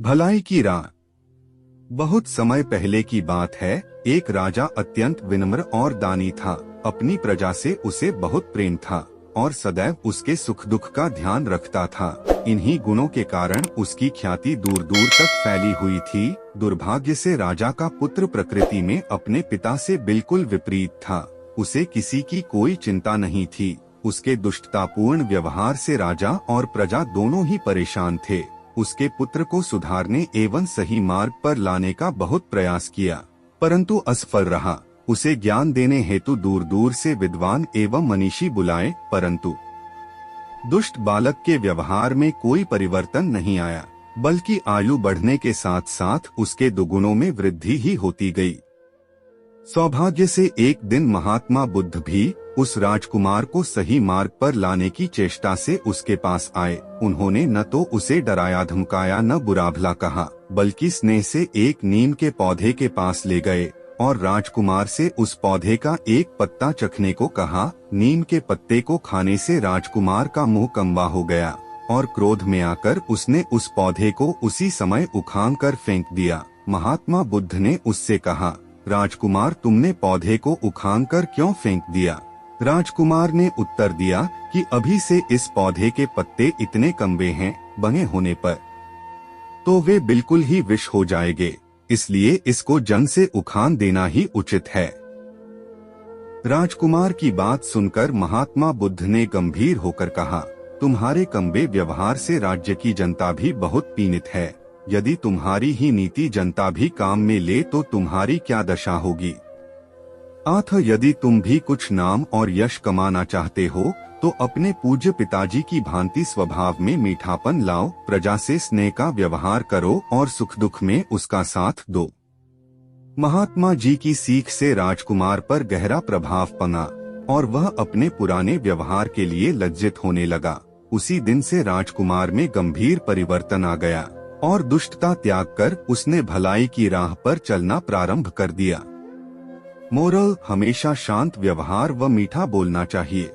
भलाई की राह। बहुत समय पहले की बात है। एक राजा अत्यंत विनम्र और दानी था। अपनी प्रजा से उसे बहुत प्रेम था और सदैव उसके सुख दुख का ध्यान रखता था। इन्हीं गुणों के कारण उसकी ख्याति दूर दूर तक फैली हुई थी। दुर्भाग्य से राजा का पुत्र प्रकृति में अपने पिता से बिल्कुल विपरीत था। उसे किसी की कोई चिंता नहीं थी। उसके दुष्टतापूर्ण व्यवहार से राजा और प्रजा दोनों ही परेशान थे। उसके पुत्र को सुधारने एवं सही मार्ग पर लाने का बहुत प्रयास किया, परंतु असफल रहा। उसे ज्ञान देने हेतु दूर दूर से विद्वान एवं मनीषी बुलाए, परंतु दुष्ट बालक के व्यवहार में कोई परिवर्तन नहीं आया, बल्कि आयु बढ़ने के साथ साथ उसके दुगुनों में वृद्धि ही होती गई। सौभाग्य से एक दिन महात्मा बुद्ध भी उस राजकुमार को सही मार्ग पर लाने की चेष्टा से उसके पास आए। उन्होंने न तो उसे डराया धमकाया न बुरा भला कहा, बल्कि स्नेह से एक नीम के पौधे के पास ले गए और राजकुमार से उस पौधे का एक पत्ता चखने को कहा। नीम के पत्ते को खाने से राजकुमार का मुंह कम्बा हो गया और क्रोध में आकर उसने उस पौधे को उसी समय उखाड़ कर फेंक दिया। महात्मा बुद्ध ने उससे कहा, राजकुमार, तुमने पौधे को उखाड़ कर क्यों फेंक दिया? राजकुमार ने उत्तर दिया कि अभी से इस पौधे के पत्ते इतने कम्बे हैं, बंगे होने पर तो वे बिल्कुल ही विष हो जाएंगे, इसलिए इसको जड़ से उखाड़ देना ही उचित है। राजकुमार की बात सुनकर महात्मा बुद्ध ने गंभीर होकर कहा, तुम्हारे कम्बे व्यवहार से राज्य की जनता भी बहुत पीड़ित है। यदि तुम्हारी ही नीति जनता भी काम में ले तो तुम्हारी क्या दशा होगी? अतः यदि तुम भी कुछ नाम और यश कमाना चाहते हो तो अपने पूज्य पिताजी की भांति स्वभाव में मीठापन लाओ, प्रजा से स्नेह का व्यवहार करो और सुख दुख में उसका साथ दो। महात्मा जी की सीख से राजकुमार पर गहरा प्रभाव पड़ा और वह अपने पुराने व्यवहार के लिए लज्जित होने लगा। उसी दिन से राजकुमार में गंभीर परिवर्तन आ गया और दुष्टता त्याग कर उसने भलाई की राह पर चलना प्रारंभ कर दिया। मोरल: हमेशा शांत व्यवहार व मीठा बोलना चाहिए।